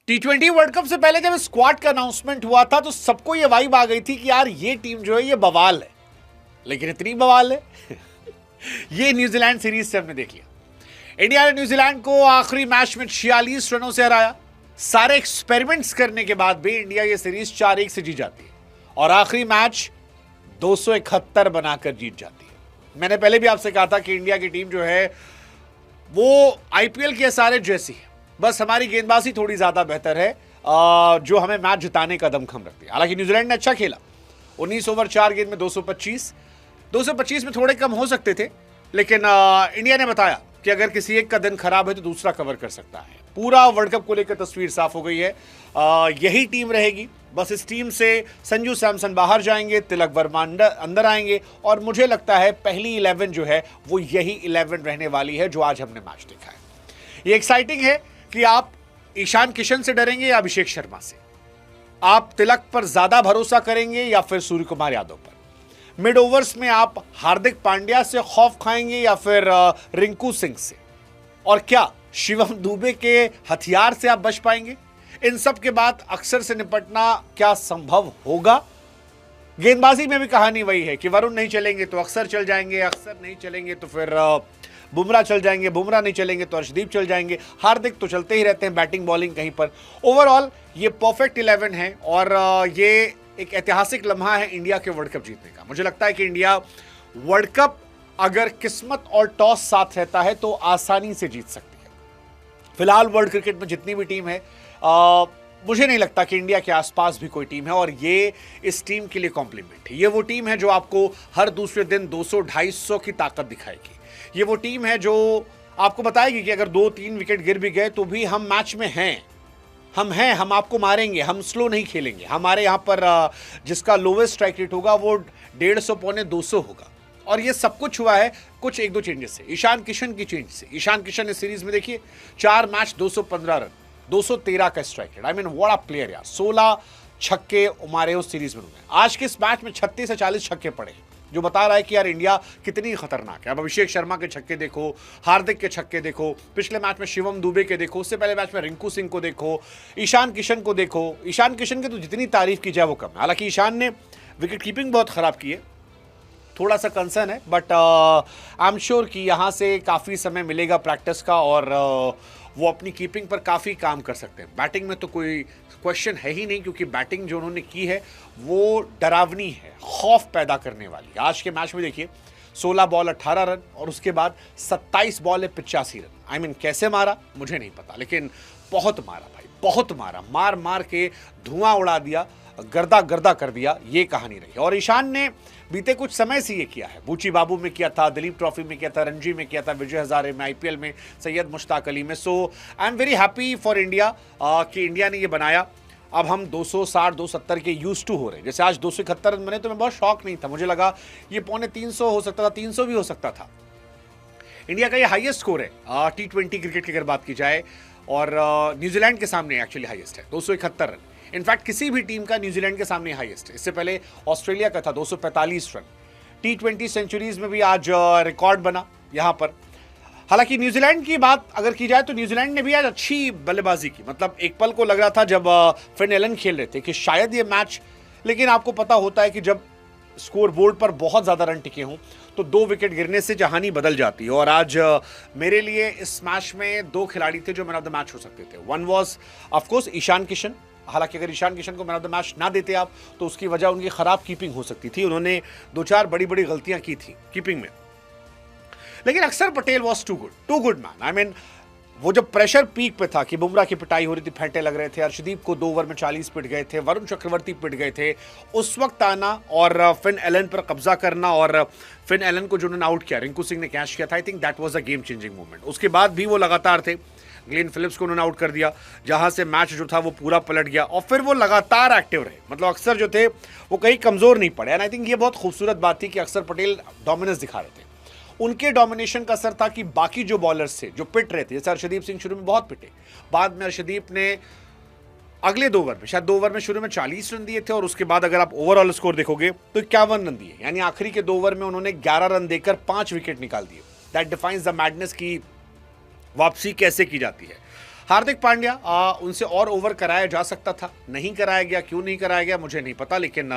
T20 world cup से पहले जब स्क्वाड का अनाउंसमेंट हुआ था तो सबको ये वाइब आ गई थी कि यार ये टीम जो है ये बवाल है, लेकिन इतनी बवाल है ये न्यूजीलैंड सीरीज से हमने देख लिया। इंडिया ने न्यूजीलैंड को आखिरी मैच में 46 रनों से हराया। सारे एक्सपेरिमेंट्स करने के बाद भी इंडिया ये सीरीज 4-1 से जीत जाती है और आखिरी मैच 271 बनाकर जीत जाती है। मैंने पहले भी आपसे कहा था कि इंडिया की टीम जो है वो आईपीएल के सारे जैसी है, बस हमारी गेंदबाजी थोड़ी ज्यादा बेहतर है जो हमें मैच जिताने का दमखम रखती है। हालांकि न्यूजीलैंड ने अच्छा खेला, 19 ओवर 4 गेंद में 225 में थोड़े कम हो सकते थे, लेकिन इंडिया ने बताया कि अगर किसी एक का दिन खराब है तो दूसरा कवर कर सकता है। पूरा वर्ल्ड कप को लेकर तस्वीर साफ हो गई है। यही टीम रहेगी, बस इस टीम से संजू सैमसन बाहर जाएंगे, तिलक वर्मा अंदर आएंगे और मुझे लगता है पहली 11 जो है वो यही 11 रहने वाली है जो आज हमने मैच देखा है। ये एक्साइटिंग है कि आप ईशान किशन से डरेंगे या अभिषेक शर्मा से, आप तिलक पर ज्यादा भरोसा करेंगे या फिर सूर्य कुमार यादव पर, मिड ओवर्स में आप हार्दिक पांड्या से खौफ खाएंगे या फिर रिंकू सिंह से, और क्या शिवम दुबे के हथियार से आप बच पाएंगे। इन सब के बाद अक्सर से निपटना क्या संभव होगा। गेंदबाजी में भी कहानी वही है कि वरुण नहीं चलेंगे तो अक्सर चल जाएंगे, अक्सर नहीं चलेंगे तो फिर बुमराह चल जाएंगे, बुमराह नहीं चलेंगे तो अर्शदीप चल जाएंगे, हार्दिक तो चलते ही रहते हैं बैटिंग बॉलिंग कहीं पर। ओवरऑल ये परफेक्ट 11 है और ये एक ऐतिहासिक लम्हा है इंडिया के वर्ल्ड कप जीतने का। मुझे लगता है कि इंडिया वर्ल्ड कप अगर किस्मत और टॉस साथ रहता है तो आसानी से जीत सकती है। फिलहाल वर्ल्ड क्रिकेट में जितनी भी टीम है मुझे नहीं लगता कि इंडिया के आसपास भी कोई टीम है और ये इस टीम के लिए कॉम्प्लीमेंट है। ये वो टीम है जो आपको हर दूसरे दिन 200-250 की ताकत दिखाएगी। ये वो टीम है जो आपको बताएगी कि अगर 2-3 विकेट गिर भी गए तो भी हम मैच में हैं, हम आपको मारेंगे, हम स्लो नहीं खेलेंगे। हमारे यहाँ पर जिसका लोवेस्ट स्ट्राइक रेट होगा वो 150-200 होगा और ये सब कुछ हुआ है कुछ 1-2 चेंजेस से, ईशान किशन की चेंज से। ईशान किशन इस सीरीज में देखिए 4 मैच 215 रन, 213 का strike rate. I mean what a player यार, 16 छक्के मारे उस सीरीज में उन्होंने। आज के इस मैच में 36 से 40 छक्के पड़े, जो बता रहा है कि यार इंडिया कितनी खतरनाक है। अब अभिषेक शर्मा के छक्के देखो, हार्दिक के छक्के देखो, पिछले मैच में शिवम दुबे के देखो, उससे पहले मैच में रिंकू सिंह को देखो, ईशान किशन को देखो। ईशान किशन की तो जितनी तारीफ की जाए वो कम है। हालांकि ईशान ने विकेट कीपिंग बहुत खराब की है, थोड़ा सा कंसर्न है, बट आई एम श्योर कि यहाँ से काफ़ी समय मिलेगा प्रैक्टिस का और वो अपनी कीपिंग पर काफ़ी काम कर सकते हैं। बैटिंग में तो कोई क्वेश्चन है ही नहीं, क्योंकि बैटिंग जो उन्होंने की है वो डरावनी है, खौफ पैदा करने वाली है। आज के मैच में देखिए 16 बॉल 18 रन और उसके बाद 27 बॉल 85 रन। आई मीन कैसे मारा मुझे नहीं पता, लेकिन बहुत मारा भाई, बहुत मारा, मार मार के धुआं उड़ा दिया, गर्दा गर्दा कर दिया, ये कहानी रही। और ईशान ने बीते कुछ समय से ये किया है, बूची बाबू में किया था, दिलीप ट्रॉफी में किया था, रणजी में किया था, विजय हजारे में, आईपीएल में, सैयद मुश्ताक अली में। So I am very happy for India कि इंडिया ने ये बनाया। अब हम 260-270 के यूज टू हो रहे हैं। जैसे आज 271 रन बने तो मैं बहुत शॉक नहीं था, मुझे लगा ये 250 हो सकता था, 300 भी हो सकता था। इंडिया का ये हाईएस्ट स्कोर है T20 क्रिकेट की अगर बात की जाए और न्यूजीलैंड के सामने एक्चुअली हाईएस्ट है 271 रन। इनफैक्ट किसी भी टीम का न्यूजीलैंड के सामने हाईएस्ट है। इससे पहले ऑस्ट्रेलिया का था 245 रन। T20 सेंचुरीज में भी आज रिकॉर्ड बना यहां पर। हालांकि न्यूजीलैंड की बात अगर की जाए तो न्यूजीलैंड ने भी आज अच्छी बल्लेबाजी की। मतलब एक पल को लग रहा था जब फिन एलन खेल रहे थे कि शायद ये मैच, लेकिन आपको पता होता है कि जब स्कोर बोर्ड पर बहुत ज़्यादा रन टिके हों तो 2 विकेट गिरने से कहानी बदल जाती है। और आज मेरे लिए इस मैच में 2 खिलाड़ी थे जो मैन ऑफ द मैच हो सकते थे। One was of course Ishan Kishan. हालांकि अगर ईशान किशन को मैन ऑफ द मैच ना देते आप तो उसकी वजह उनकी खराब कीपिंग हो सकती थी। उन्होंने 2-4 बड़ी बड़ी गलतियां की थी कीपिंग में, लेकिन Akshar Patel was too good man. I mean वो जब प्रेशर पीक पे था कि बुमराह की पिटाई हो रही थी, फेंटे लग रहे थे, अर्शदीप को 2 ओवर में 40 पिट गए थे, वरुण चक्रवर्ती पिट गए थे, उस वक्त आना और फिन एलन पर कब्जा करना और फिन एलन को जो उन्होंने आउट किया, रिंकू सिंह ने कैच किया था, आई think that was a game changing moment. उसके बाद भी वो लगातार थे, ग्लेन फिलिप्स को उन्होंने आउट कर दिया, जहां से मैच जो था वो पूरा पलट गया और फिर वो लगातार एक्टिव रहे। मतलब अक्सर जो थे वो कहीं कमजोर नहीं पड़े। एंड आई थिंक ये बहुत खूबसूरत बात थी कि अक्षर पटेल डोमिनेंस दिखा रहे थे। उनके डोमिनेशन का असर था कि बाकी जो बॉलर्स थे जो पिट रहे थे, जैसे अर्शदीप सिंह शुरू में बहुत पिटे, बाद में अर्शदीप ने अगले 2 ओवर में, शायद 2 ओवर में शुरू में 40 रन दिए थे और उसके बाद अगर आप ओवरऑल स्कोर देखोगे तो 51 रन दिए। यानी आखिरी के 2 ओवर में उन्होंने 11 रन देकर 5 विकेट निकाल दिए। दैट डिफाइंस द मैडनेस की वापसी कैसे की जाती है। हार्दिक पांड्या उनसे और ओवर कराया जा सकता था, नहीं कराया गया, क्यों नहीं कराया गया मुझे नहीं पता, लेकिन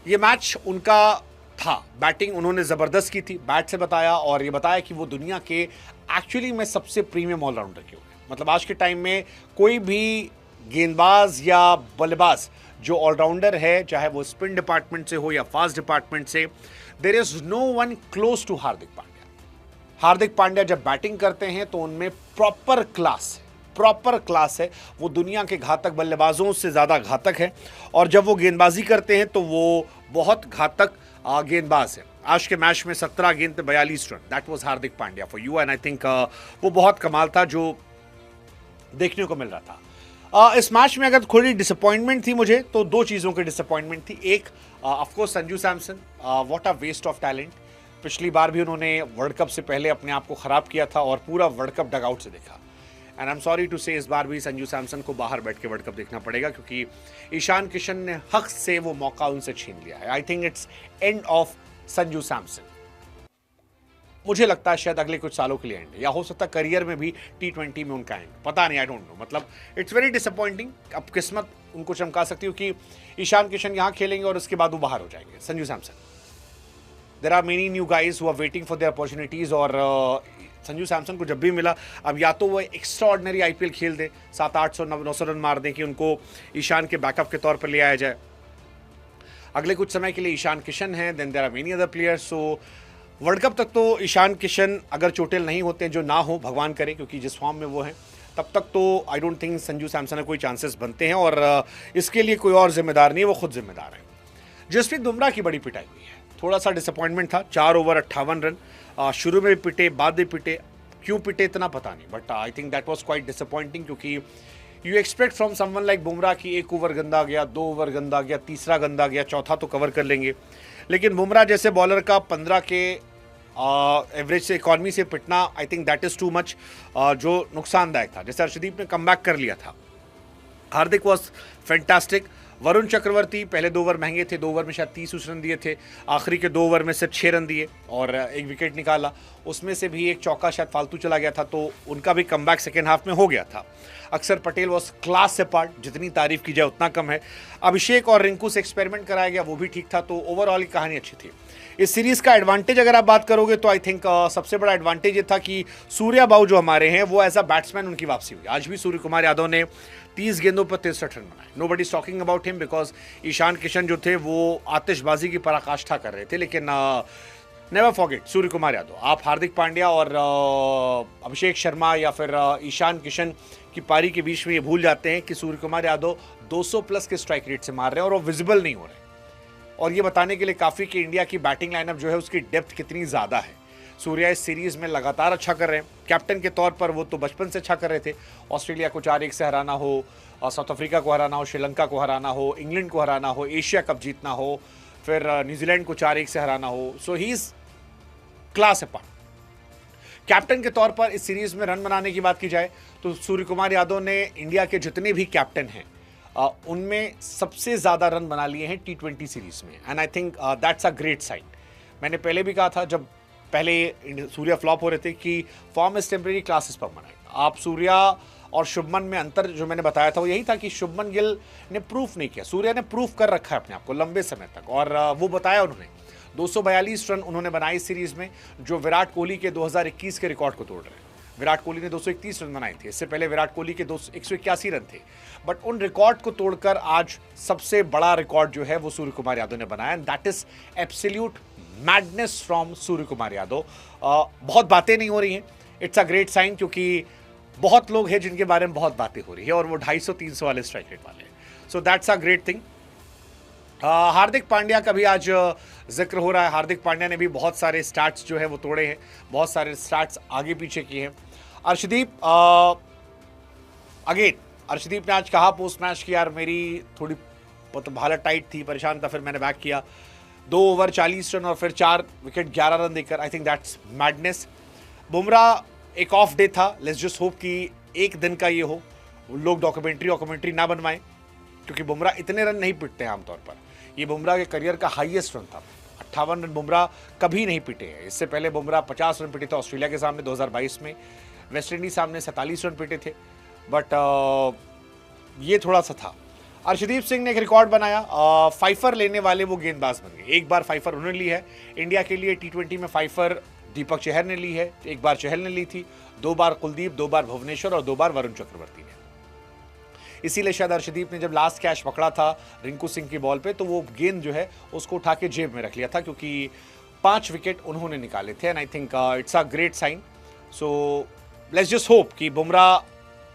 ये मैच उनका था। बैटिंग उन्होंने ज़बरदस्त की थी, बैट से बताया और ये बताया कि वो दुनिया के एक्चुअली में सबसे प्रीमियम ऑलराउंडर क्यों है। मतलब आज के टाइम में कोई भी गेंदबाज या बल्लेबाज जो ऑलराउंडर है, चाहे वो स्पिन डिपार्टमेंट से हो या फास्ट डिपार्टमेंट से, there is no one close to Hardik Pandya. Hardik Pandya जब बैटिंग करते हैं तो उनमें प्रॉपर क्लास है। वो दुनिया के घातक बल्लेबाजों से ज़्यादा घातक है और जब वो गेंदबाजी करते हैं तो वो बहुत घातक गेंदबाज है। आज के मैच में 17 गेंद पे 42 run, that was Hardik Pandya for you and I think वो बहुत कमाल था जो देखने को मिल रहा था। इस मैच में अगर थोड़ी डिसअपॉइंटमेंट थी मुझे तो दो चीज़ों की डिसअपॉइंटमेंट थी। एक of course Sanju Samson, what a waste of talent. पिछली बार भी उन्होंने वर्ल्ड कप से पहले अपने आप को ख़राब किया था और पूरा वर्ल्ड कप डगआउट से देखा। And I am sorry to say इस बार भी संजू सैमसन को बाहर बैठ के वर्ल्ड कप देखना पड़ेगा क्योंकि ईशान किशन ने हक से वो मौका उनसे छीन लिया है। आई think it's end of Sanju Samson. मुझे लगता है शायद अगले कुछ सालों के लिए एंड, या हो सकता है करियर में भी T20 में उनका एंड, पता नहीं, आई डोंट नो। मतलब इट्स वेरी डिसअपॉइंटिंग। अब किस्मत उनको चमका सकती हो कि ईशान किशन यहाँ खेलेंगे और उसके बाद वो बाहर हो जाएंगे। Sanju Samson, there are many new guys who are waiting for their opportunities और संजू सैमसन को जब भी मिला, अब या तो वो एक्स्ट्राऑर्डिनरी IPL खेल दे, 700-800-900 रन मार दें कि उनको ईशान के बैकअप के तौर पर ले आया जाए। अगले कुछ समय के लिए ईशान किशन हैं, then there are many other players. So world cup तक तो ईशान किशन अगर चोटिल नहीं होते, जो ना हो भगवान करे, क्योंकि जिस फॉर्म में वो हैं, तब तक तो I don't think Sanju Samson में कोई चांसेस बनते हैं और इसके लिए कोई और जिम्मेदार नहीं है, वो खुद जिम्मेदार हैं। जसप्रीत बुमराह की बड़ी पिटाई हुई है, थोड़ा सा डिसअपॉइंटमेंट था। 4 ओवर 58 रन, शुरू में भी पिटे, बाद में पिटे, क्यों पिटे इतना पता नहीं, but I think that was quite disappointing क्योंकि you expect from someone like Bumrah कि 1 ओवर गंदा गया, 2 ओवर गंदा गया, तीसरा गंदा गया, चौथा तो कवर कर लेंगे। लेकिन बुमराह जैसे बॉलर का 15 के एवरेज से इकॉनमी से पिटना, आई think that is too much, जो नुकसानदायक था। जैसे अर्शदीप ने कमबैक कर लिया था, हार्दिक वॉज फैंटास्टिक। वरुण चक्रवर्ती पहले 2 ओवर महंगे थे, 2 ओवर में शायद 30 रन दिए थे, आखिरी के 2 ओवर में सिर्फ 6 रन दिए और 1 विकेट निकाला, उसमें से भी 1 चौका शायद फालतू चला गया था, तो उनका भी कमबैक सेकेंड हाफ में हो गया था। अक्षर पटेल वॉज क्लास से पार्ट, जितनी तारीफ की जाए उतना कम है। अभिषेक और रिंकू से एक्सपेरिमेंट कराया गया, वो भी ठीक था, तो ओवरऑल की कहानी अच्छी थी। इस सीरीज़ का एडवांटेज अगर आप बात करोगे तो आई थिंक सबसे बड़ा एडवांटेज ये था कि सूर्या बाऊ जो हमारे हैं वो एज अ बैट्समैन उनकी वापसी हुई। आज भी सूर्य कुमार यादव ने 30 गेंदों पर 63 रन बनाए। Nobody is talking about him because Ishan Kishan जो थे वो आतिशबाजी की पराकाष्ठा कर रहे थे, लेकिन नेवर फॉरगेट सूर्य कुमार यादव। आप हार्दिक पांड्या और अभिषेक शर्मा या फिर ईशान किशन की पारी के बीच में ये भूल जाते हैं कि सूर्य कुमार यादव 200 प्लस के स्ट्राइक रेट से मार रहे हैं और वो विजिबल नहीं हो रहे। और ये बताने के लिए काफ़ी कि इंडिया की बैटिंग लाइनअप जो है उसकी डेप्थ कितनी ज़्यादा है। सूर्या इस सीरीज़ में लगातार अच्छा कर रहे हैं, कैप्टन के तौर पर वो तो बचपन से अच्छा कर रहे थे। ऑस्ट्रेलिया को 4-1 से हराना हो, साउथ अफ्रीका को हराना हो, श्रीलंका को हराना हो, इंग्लैंड को हराना हो, एशिया कप जीतना हो, फिर न्यूजीलैंड को 4-1 से हराना हो। So he is class apart. Captain के तौर पर इस सीरीज़ में रन बनाने की बात की जाए तो सूर्य कुमार यादव ने इंडिया के जितने भी कैप्टन हैं उनमें सबसे ज़्यादा रन बना लिए हैं T20 सीरीज़ में, and I think that's a great sign. मैंने पहले भी कहा था जब पहले सूर्या फ्लॉप हो रहे थे कि form is temporary, class is permanent. आप सूर्या और शुभमन में अंतर जो मैंने बताया था वो यही था कि शुभमन गिल ने प्रूफ नहीं किया, सूर्या ने प्रूफ कर रखा है अपने आप को लंबे समय तक, और वो बताया उन्होंने। 242 रन उन्होंने बनाए इस सीरीज़ में, जो विराट कोहली के 2021 के रिकॉर्ड को तोड़ रहे हैं। विराट कोहली ने 231 रन बनाए थे, इससे पहले विराट कोहली के 181 रन थे, बट उन रिकॉर्ड को तोड़कर आज सबसे बड़ा रिकॉर्ड जो है वो सूर्य कुमार यादव ने बनाया, and that is absolute madness from Surya Kumar Yadav. बहुत बातें नहीं हो रही हैं, इट्स अ ग्रेट साइन, क्योंकि बहुत लोग हैं जिनके बारे में बहुत बातें हो रही है और वो 250-300 वाले स्ट्राइक रेट वाले हैं। So that's a great thing. Hardik Pandya का भी आज जिक्र हो रहा है। हार्दिक पांड्या ने भी बहुत सारे स्टार्ट्स जो है वो तोड़े हैं, बहुत सारे स्टार्ट्स आगे पीछे किए हैं। अर्शदीप अगेन, अर्शदीप ने आज कहा पोस्ट मैच की यार मेरी थोड़ी हालत टाइट थी, परेशान था, फिर मैंने बैक किया, 2 ओवर 40 रन और फिर 4 विकेट 11 रन देकर। आई थिंक दैट्स मैडनेस। बुमराह एक ऑफ डे था, लेट्स जस्ट होप कि एक दिन का ये हो, लोग डॉक्यूमेंट्री ना बनवाएं, क्योंकि बुमराह इतने रन नहीं पिटते हैं आमतौर पर। ये बुमराह के करियर का हाईएस्ट रन था, 58 रन बुमराह कभी नहीं पिटे हैं। इससे पहले बुमराह 50 रन पिटे थे ऑस्ट्रेलिया के सामने 2022 में, वेस्ट इंडीज सामने 47 रन पीटे थे, बट ये थोड़ा सा था। अर्शदीप सिंह ने एक रिकॉर्ड बनाया, फाइफर लेने वाले वो गेंदबाज बन गए। एक बार फाइफर उन्होंने ली है इंडिया के लिए T20 में, फाइफर दीपक चहर ने ली है, एक बार चहल ने ली थी, 2 बार कुलदीप, 2 बार भुवनेश्वर और 2 बार वरुण चक्रवर्ती ने। इसीलिए शायद अर्शदीप ने जब लास्ट कैच पकड़ा था रिंकू सिंह की बॉल पे, तो वो गेंद जो है उसको उठा के जेब में रख लिया था, क्योंकि 5 विकेट उन्होंने निकाले थे। And I think it's a great sign. So let's just hope कि बुमराह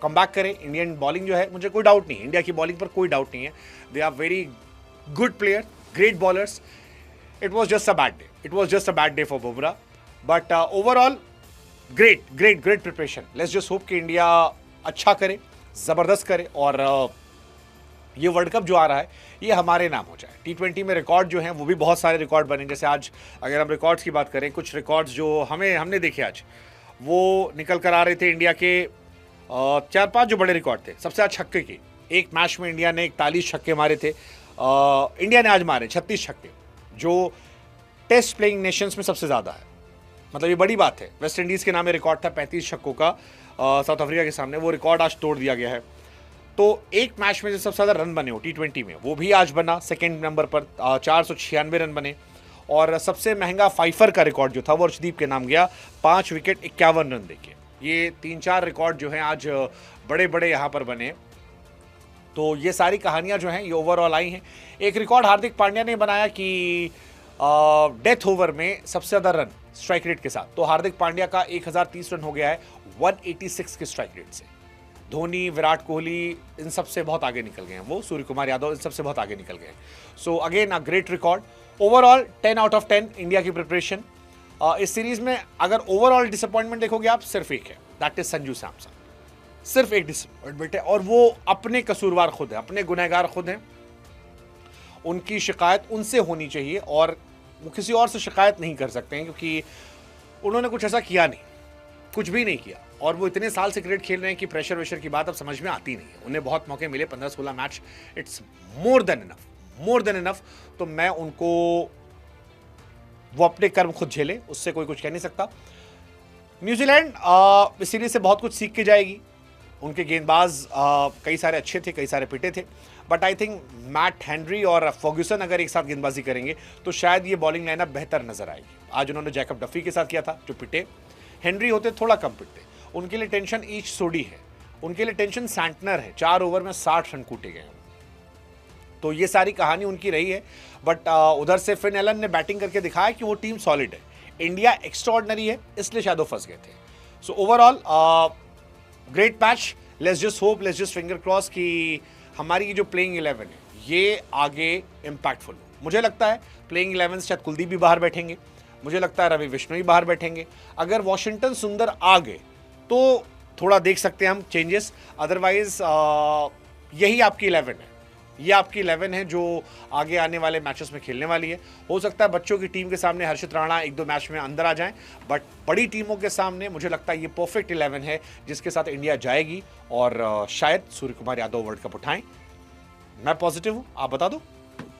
कम बैक करे। इंडियन बॉलिंग जो है, मुझे कोई डाउट नहीं है, इंडिया की बॉलिंग पर कोई डाउट नहीं है। They are very good player, great bowlers. It was just a bad day, it was just a bad day for Bumrah, but overall great great great preparation. Let's just hope कि India अच्छा करे, ज़बरदस्त करे, और ये world cup जो आ रहा है ये हमारे नाम हो जाए। T20 में रिकॉर्ड जो हैं वो भी बहुत सारे रिकॉर्ड बने। जैसे आज अगर हम रिकॉर्ड्स की बात करें, कुछ रिकॉर्ड्स जो हमने देखे आज, वो निकल कर आ रहे थे इंडिया के 4-5 जो बड़े रिकॉर्ड थे। सबसे आज छक्के की, एक मैच में इंडिया ने 41 छक्के मारे थे। इंडिया ने आज मारे 36 छक्के, जो टेस्ट प्लेइंग नेशंस में सबसे ज़्यादा है। मतलब ये बड़ी बात है। वेस्ट इंडीज़ के नाम रिकॉर्ड था 35 छक्कों का साउथ अफ्रीका के सामने, वो रिकॉर्ड आज तोड़ दिया गया है। तो एक मैच में जो सबसे ज़्यादा रन बने हो T20 में, वो भी आज बना सेकेंड नंबर पर, 496 रन बने। और सबसे महंगा फाइफर का रिकॉर्ड जो था वो अर्शदीप के नाम गया, 5 विकेट 51 रन देके। ये 3-4 रिकॉर्ड जो हैं आज बड़े बड़े यहाँ पर बने। तो ये सारी कहानियाँ जो हैं ये ओवरऑल आई हैं। एक रिकॉर्ड हार्दिक पांड्या ने बनाया कि डेथ ओवर में सबसे ज़्यादा रन स्ट्राइक रेट के साथ। तो हार्दिक पांड्या का 1030 रन हो गया है 186 के स्ट्राइक रेट से। धोनी, विराट कोहली इन सब से बहुत आगे निकल गए हैं, वो सूर्य कुमार यादव इन सब से बहुत आगे निकल गए हैं। So again a great record. Overall 10 out of 10 India की प्रिपरेशन। इस सीरीज में अगर ओवरऑल डिसअपॉइंटमेंट देखोगे आप, सिर्फ एक है, दैट इज संजू सैमसन। सिर्फ एक डिसअपॉइंटमेंट है, और वो अपने कसूरवार खुद हैं, अपने गुनहगार खुद हैं। उनकी शिकायत उनसे होनी चाहिए, और वो किसी और से शिकायत नहीं कर सकते हैं, क्योंकि उन्होंने कुछ ऐसा किया नहीं, कुछ भी नहीं किया। और वो इतने साल से क्रिकेट खेल रहे हैं कि प्रेशर वेशर की बात अब समझ में आती नहीं है। उन्हें बहुत मौके मिले, 15-16 match, it's more than enough, more than enough. तो मैं उनको, वो अपने कर्म खुद झेले, उससे कोई कुछ कह नहीं सकता। न्यूजीलैंड इस सीरीज से बहुत कुछ सीख के जाएगी। उनके गेंदबाज कई सारे अच्छे थे, कई सारे पिटे थे, but I think Matt Henry और फर्ग्यूसन अगर एक साथ गेंदबाजी करेंगे तो शायद ये बॉलिंग लाइनअप बेहतर नजर आएगी। आज उन्होंने जैकब डफी के साथ किया था जो पिटे, हेनरी होते थोड़ा कम पिटते। उनके लिए टेंशन ईच सोडी है, उनके लिए टेंशन सैंटनर है, 4 ओवर में 60 रन कूटे गए। तो ये सारी कहानी उनकी रही है। बट उधर से फिन एलन ने बैटिंग करके दिखाया कि वो टीम सॉलिड है। इंडिया एक्स्ट्राऑर्डिनरी है, इसलिए शायद वो फंस गए थे। So overall great match. Let's just hope, let's just finger cross कि हमारी जो प्लेइंग 11 है ये आगे इम्पैक्टफुल हो। मुझे लगता है प्लेइंग 11 शायद कुलदीप भी बाहर बैठेंगे, मुझे लगता है रवि बिश्नोई भी बाहर बैठेंगे। अगर वॉशिंगटन सुंदर आ गए तो थोड़ा देख सकते हैं हम चेंजेस, अदरवाइज यही आपकी 11 है, ये आपकी 11 है जो आगे आने वाले मैचेस में खेलने वाली है। हो सकता है बच्चों की टीम के सामने हर्षित राणा 1-2 मैच में अंदर आ जाएं, बट बड़ी टीमों के सामने मुझे लगता है ये परफेक्ट 11 है जिसके साथ इंडिया जाएगी, और शायद सूर्य कुमार यादव वर्ल्ड कप उठाएं। मैं पॉजिटिव हूं, आप बता दो।